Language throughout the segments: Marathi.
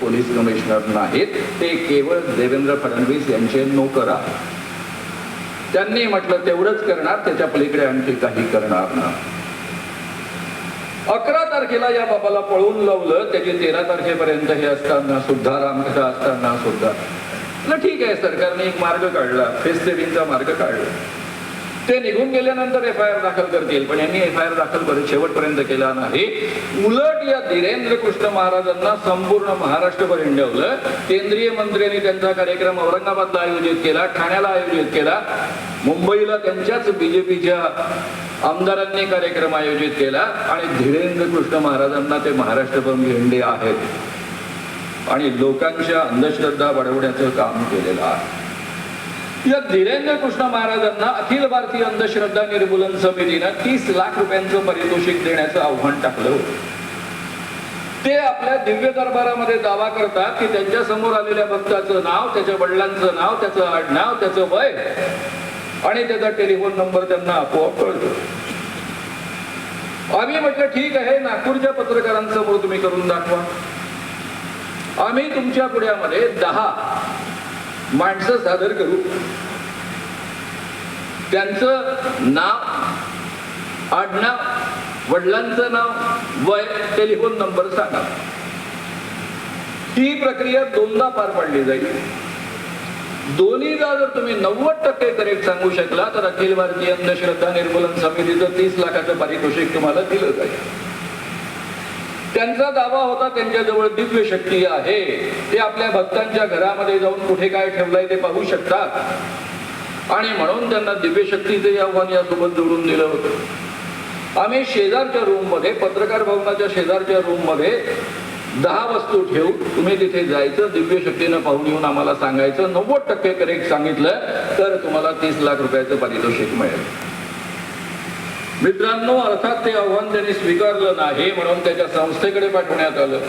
पोलीस कमिशनर नाहीत, ते केवळ देवेंद्र फडणवीस यांचे नोकर आहेत. त्यांनी म्हटलं तेवढंच करणार, त्याच्या पलीकडे आणखी काही करणार नाही. 11 तारखेला या बाबाला पळून लावलं, त्याची 13 तारखेपर्यंत हे असताना सुद्धा, रामकथा असताना सुद्धा ठीक आहे, सरकारने एक मार्ग काढला, फेस सेव्हिंगचा मार्ग काढला. ते निघून गेल्यानंतर FIR दाखल करतील, पण यांनी FIR दाखल शेवटपर्यंत केला नाही. उलट या धीरेंद्र कृष्ण महाराजांना संपूर्ण महाराष्ट्रभर हिंडवलं. केंद्रीय मंत्र्यांनी त्यांचा कार्यक्रम औरंगाबादला आयोजित केला, ठाण्याला आयोजित केला, मुंबईला त्यांच्याच BJPच्या आमदारांनी कार्यक्रम आयोजित केला आणि धीरेंद्र कृष्ण महाराजांना ते महाराष्ट्रभर हिंडे आहेत आणि लोकांच्या अंधश्रद्धा वाढवण्याचं काम केलेलं आहे. या धीरेंद्र कृष्ण महाराजांना अखिल भारतीय अंधश्रद्धा निर्मूलन समितीनं 30 लाख रुपयांचं पारितोषिक देण्याचं आव्हान टाकलं होतं. ते आपल्या दिव्य दरबारामध्ये दावा करतात की त्यांच्या समोर आलेल्या भक्ताचं नाव, त्याच्या वडिलांचं नाव, त्याचं आडनाव, त्याचं वय आणि त्याचा टेलिफोन नंबर त्यांना आपोआप कळतो. आम्ही म्हटलं ठीक आहे, नागपूरच्या पत्रकारांसमोर तुम्ही करून दाखवा. आम्ही तुमच्या पुढ्यामध्ये 10 माणसं सादर करू, त्यांचं नाव, आडनाव, वडिलांचं नाव, वय, टेलिफोन नंबर सांगा. ही प्रक्रिया 2दा पार पाडली जाईल. दोन्हीदा जर तुम्ही 90% करेक्ट सांगू शकला तर अखिल भारतीय अंधश्रद्धा निर्मूलन समितीचं 30 लाखाचं पारितोषिक तुम्हाला दिलं जाईल. त्यांचा दावा होता त्यांच्याजवळ दिव्य शक्ती आहे, ते आपल्या भक्तांच्या घरामध्ये जाऊन कुठे काय ठेवलंय ते पाहू शकतात आणि म्हणून त्यांना दिव्य शक्तीचे आव्हान यासोबत जोडून दिलं होतं. आम्ही शेजारच्या रूम मध्ये, पत्रकार भवनाच्या शेजारच्या रूम मध्ये 10 वस्तू ठेवू, तुम्ही तिथे जायचं, दिव्य शक्तीनं पाहून येऊन आम्हाला सांगायचं. 90% करेक्ट सांगितलं तर तुम्हाला 30 लाख रुपयाचं पारितोषिक मिळेल. मित्रांनो, अर्थात ते आव्हान त्यांनी स्वीकारलं नाही म्हणून त्याच्या संस्थेकडे पाठवण्यात आलं,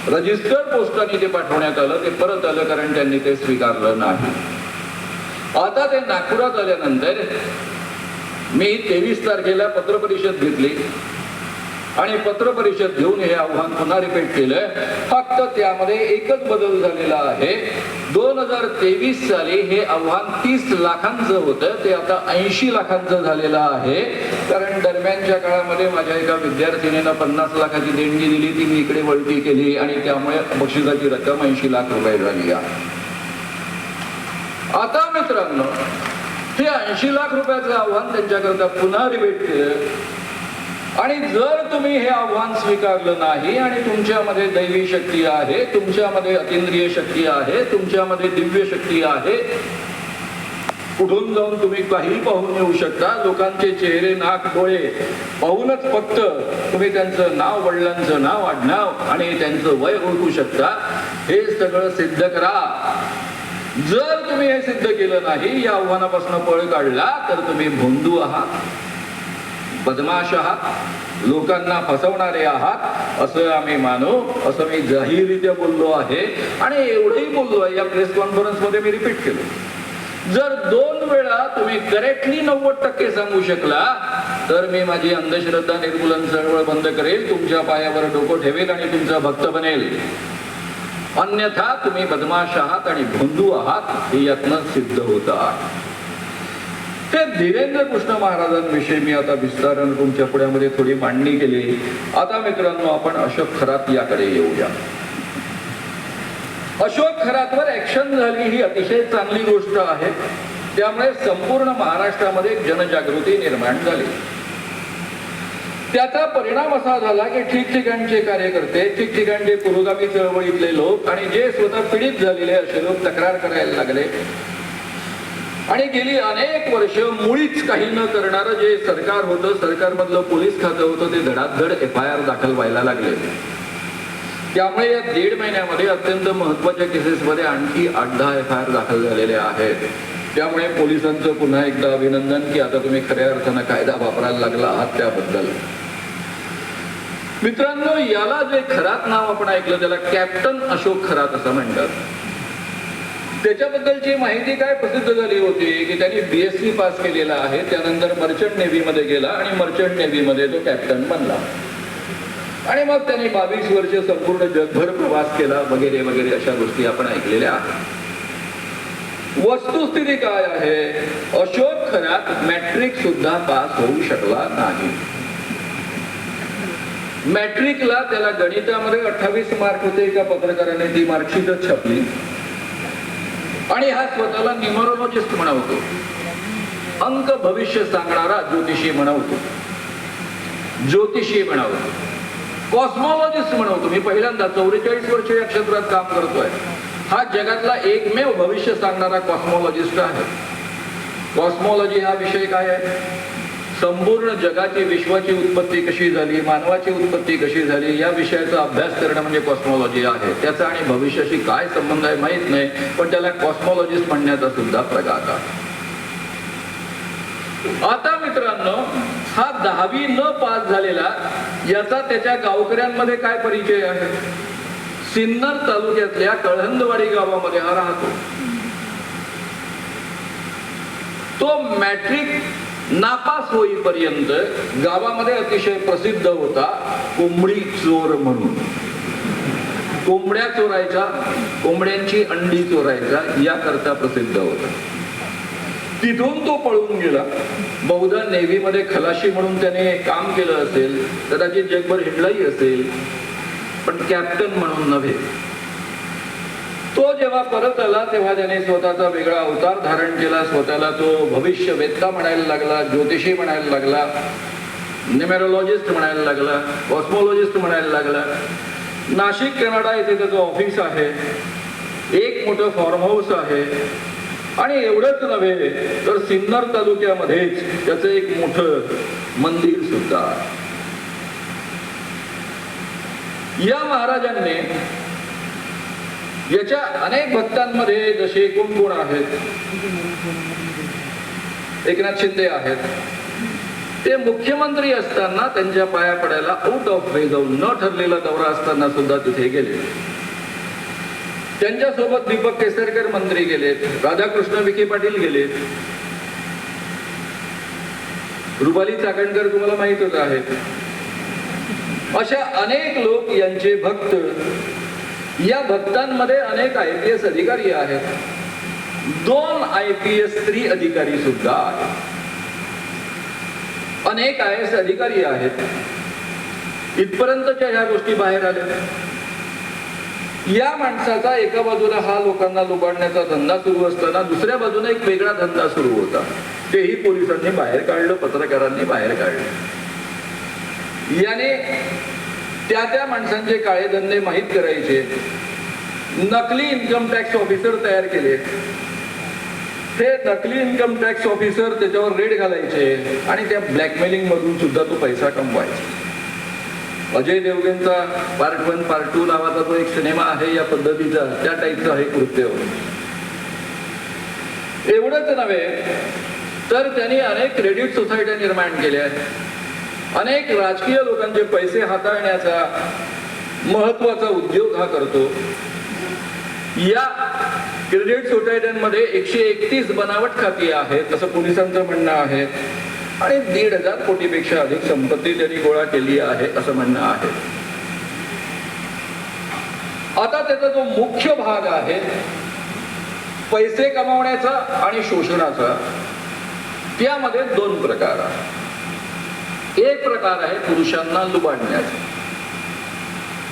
रजिस्टर पोस्टाने ते पाठवण्यात आलं, ते परत आलं कारण त्यांनी ते स्वीकारलं नाही. आता ते नागपुरात आल्यानंतर मी 23 तारखेला पत्रपरिषद घेतली आणि पत्रपरिषद घेऊन हे आव्हान पुन्हा रिपीट केलं. फक्त त्यामध्ये एकच बदल झालेला आहे. 2023 साली हे आव्हान 30 लाखांचं होतं, ते आता 80 लाखांचं झालेलं आहे. कारण दरम्यानच्या काळामध्ये माझ्या एका विद्यार्थिनीनं 50 लाखाची देणगी दिली, ती मी इकडे वळती केली आणि त्यामुळे बक्षिसाची रक्कम 80 लाख रुपये झाली आहे. आता मित्रांनो, हे 80 लाख रुपयाचं आव्हान त्यांच्याकरता पुन्हा रिपीट केलं आणि जर तुम्ही हे आव्हान स्वीकारलं नाही आणि तुमच्यामध्ये दैवी शक्ती आहे, तुमच्यामध्ये अतींद्रिय शक्ती आहे, तुमच्यामध्ये दिव्य शक्ती आहे, कुठून जाऊन तुम्ही काही पाहून येऊ शकता, लोकांचे चेहरे, नाक, डोळे पाहूनच फक्त तुम्ही त्यांचं नाव, वडिलांचं नाव, आडनाव आणि त्यांचं वय ओळखू शकता, हे सगळं सिद्ध करा. जर तुम्ही हे सिद्ध केलं नाही, या आव्हानापासून पळ काढला तर तुम्ही भोंदू आहात, बदमाश आहात, लोकांना फसवणारे आहात असं आम्ही मानू, असं मी जाहीररित्या बोललो आहे आणि एवढंही बोललो आहे, या प्रेस कॉन्फरन्स मध्ये मी रिपीट केलं. जर 2 वेळा तुम्ही करेक्टली 90% सांगू शकला तर मी माझी अंधश्रद्धा निर्मूलन चळवळ बंद करेल, तुमच्या पायावर डोकं ठेवेल आणि तुमचा भक्त बनेल. अन्यथा तुम्ही बदमाश आहात आणि भोंदू आहात, हे यातनं सिद्ध होत आहे. ते धीरेंद्र कृष्ण महाराजांविषयी मी आता विस्ताराने तुमच्या पुढ्यामध्ये थोडी मांडणी केली. आता मित्रांनो, आपण अशोक खरात याकडे येऊया. अशोक खरातवर ऍक्शन झाली ही अतिशय चांगली गोष्ट आहे. त्यामुळे संपूर्ण महाराष्ट्रामध्ये जनजागृती निर्माण झाली. त्याचा परिणाम असा झाला की ठिकठिकाणचे कार्यकर्ते, ठिकठिकाणचे पुरोगामी चळवळीतले लोक आणि जे स्वतः पीडित झालेले असे लोक तक्रार करायला लागले आणि गेली अनेक वर्ष मुळीच काही न करणारं जे सरकार होतं, सरकारमधलं पोलीस खातं होतं, ते धडाधड FIR दाखल व्हायला लागले. त्यामुळे या 1.5 महिन्यामध्ये अत्यंत महत्वाच्या केसेसमध्ये आणखी 8-10 FIR दाखल झालेले आहेत. त्यामुळे पोलिसांचं पुन्हा एकदा अभिनंदन की आता तुम्ही खऱ्या अर्थानं कायदा वापरायला लागला आहात त्याबद्दल. मित्रांनो, याला जे खरात नाव आपण ऐकलं त्याला कॅप्टन अशोक खरात असं म्हणतात. त्याच्याबद्दलची माहिती काय प्रसिद्ध झाली होती की त्यांनी BSc पास केलेला आहे, त्यानंतर मर्चंट नेव्ही मध्ये गेला आणि मर्चंट नेव्ही मध्ये तो कॅप्टन बनला. आणि मग त्यांनी 22 वर्ष संपूर्ण जगभर प्रवास केला वगैरे वगैरे अशा गोष्टी आपण ऐकलेल्या आहेत. वस्तुस्थिती काय आहे? अशोक खरात मॅट्रिक सुद्धा पास होऊ शकला नाही. मॅट्रिकला त्याला गणितामध्ये 28 मार्क होते. एका पत्रकाराने ती मार्कशीटच छापली आणि हा स्वतःला न्यूमरोलॉजिस्ट म्हणवतो, अंक भविष्य सांगणारा ज्योतिषी म्हणवतो, कॉस्मॉलॉजिस्ट म्हणवतो. मी पहिल्यांदा 44 वर्ष या क्षेत्रात काम करतोय. हा जगातला एकमेव भविष्य सांगणारा कॉस्मॉलॉजिस्ट आहे. कॉस्मॉलॉजी हा विषय काय आहे? संपूर्ण जगाची, विश्वाची उत्पत्ती कशी झाली, मानवाची उत्पत्ती कशी झाली या विषयाचा अभ्यास करणं म्हणजे कॉस्मॉलॉजी आहे. त्याचा आणि भविष्याशी काय संबंध आहे माहित नाही, पण त्याला कॉस्मॉलॉजिस्ट म्हणण्याचा सुद्धा प्रघात आहे. आता मित्रांनो, हा 10वी न पास झालेला याचा त्याच्या गावकऱ्यांमध्ये काय परिचय आहे? सिन्नर तालुक्यातल्या कळहंदवाडी गावामध्ये हा राहतो. तो मॅट्रिक नापास होईपर्यंत गावामध्ये अतिशय प्रसिद्ध होता कोंबडी चोर म्हणून. कोंबड्या चोरायचा, कोंबड्यांची अंडी चोरायचा याकरता प्रसिद्ध होता. तिथून तो पळून गेला. बहुधा नेव्ही मध्ये खलाशी म्हणून त्याने काम केलं असेल, कदाचित जगभर हिंडलाही असेल, पण कॅप्टन म्हणून नव्हे. तो जेव्हा परत आला तेव्हा त्याने स्वतःचा वेगळा अवतार धारण केला. स्वतःला तो भविष्यवेत्ता म्हणायला लागला, ज्योतिषी म्हणायला लागला, न्यूमरोलॉजिस्ट म्हणायला लागला, कॉस्मॉलॉजिस्ट म्हणायला लागला. नाशिक कॅनडा येथे त्याचं ऑफिस आहे, एक मोठं फार्म हाऊस आहे आणि एवढंच नव्हे तर सिन्नर तालुक्यामध्येच त्याचं एक मोठं मंदिर सुद्धा आहे. या महाराजांनी याच्या अनेक भक्तांमध्ये जसे कोण आहेत, एकनाथ शिंदे आहेत, ते मुख्यमंत्री असताना त्यांच्या पाया पडायला आउट ऑफ वे जाऊन, न ठरलेला दौरा असताना सुद्धा तिथे गेले. त्यांच्यासोबत दीपक केसरकर मंत्री गेलेत, राधाकृष्ण विखे पाटील गेलेत, रुपाली चाकणकर तुम्हाला माहितच आहेत. अशा अनेक लोक यांचे भक्त. या भक्तांमध्ये अनेक IPS अधिकारी आहेत. 2 IPS स्त्री अधिकारी सुद्धा आहेत. अनेक IAS अधिकारी आहेत. इथपर्यंतच्या ह्या गोष्टी बाहेर आल्या. या माणसाचा एका बाजूला हा लोकांना लुबाडण्याचा धंदा सुरू असताना दुसऱ्या बाजूने एक वेगळा धंदा सुरू होता. तेही पोलिसांनी बाहेर काढलं, पत्रकारांनी बाहेर काढलं. याने त्या माणसांचे काळे धंदे माहीत करायचे. नकली इन्कम टॅक्स ऑफिसर तयार केले. ते नकली इन्कम टॅक्स ऑफिसर त्याच्यावर रेड घालायचे आणि त्या ब्लॅकमेलिंग मधून सुद्धा तो पैसा कमवायचा. अजय देवगणचा पार्ट 1 पार्ट 2 नावाचा तो एक सिनेमा आहे या पद्धतीचा, त्या टाईपचा हे कृत्य. एवढंच नव्हे तर त्यांनी अनेक क्रेडिट सोसायट्या निर्माण केल्या. अनेक राजकीय लोकांचे पैसे हाताळण्याचा महत्वाचा उद्योग हा करतो. या क्रेडिट सोसायट्यांमध्ये 131 बनावट खाती आहेत असं पोलिसांचं म्हणणं आहे आणि 1,500 कोटीपेक्षा अधिक संपत्ती त्यांनी गोळा केली आहे असं म्हणणं आहे. आता त्याचा जो मुख्य भाग आहे पैसे कमावण्याचा आणि शोषणाचा, त्यामध्ये 2 प्रकार आहेत. एक प्रकार आहे पुरुषांना लुबाडण्याचा.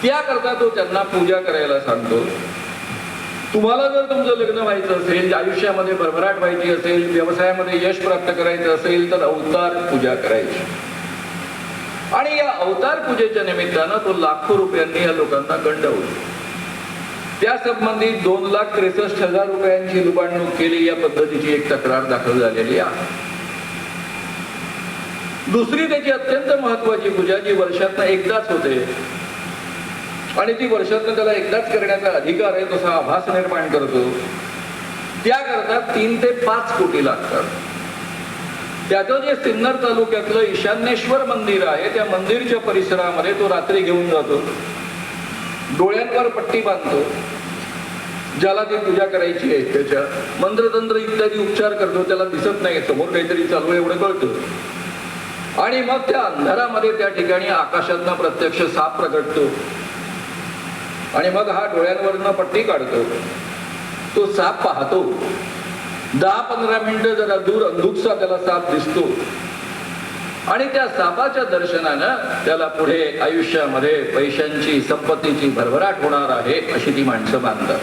त्याकरता तो त्यांना पूजा करायला सांगतो. तुम्हाला जर तुमचं लग्न व्हायचं असेल, आयुष्यामध्ये भरभराट व्हायची असेल, व्यवसायामध्ये यश प्राप्त करायचं असेल तर अवतार पूजा करायची. आणि या अवतार पूजेच्या निमित्तानं तो लाखो रुपयांनी या लोकांना गंडवतो. त्या संबंधी 2,63,000 रुपयांची लुबाडणूक केली या पद्धतीची एक तक्रार दाखल झालेली आहे. दुसरी त्याची अत्यंत महत्वाची पूजा जी वर्षातनं एकदाच होते आणि ती वर्षातनं त्याला एकदाच करण्याचा अधिकार आहे तसा आभास निर्माण करतो. त्याकरता 3 ते 5 कोटी लागतात. त्याचं जे सिन्नर तालुक्यातलं ईशान्येश्वर मंदिर आहे त्या मंदिरच्या परिसरामध्ये तो रात्री घेऊन जातो. डोळ्यांवर पट्टी बांधतो. ज्याला ती पूजा करायची आहे त्याच्या मंत्रतंत्र इत्यादी उपचार करतो. त्याला दिसत नाही समोर काहीतरी चालू आहे एवढं कळतं. आणि मग त्या अंधारामध्ये त्या ठिकाणी आकाशातनं प्रत्यक्ष साप प्रगटतो आणि मग हा डोळ्यांवरनं पट्टी काढतो. तो साप पाहतो. 10-15 मिनिटं जरा दूर अंधुकसा त्याला साप दिसतो आणि त्या सापाच्या दर्शनानं त्याला पुढे आयुष्यामध्ये पैशांची संपत्तीची भरभराट होणार आहे अशी ती माणसं मानतात.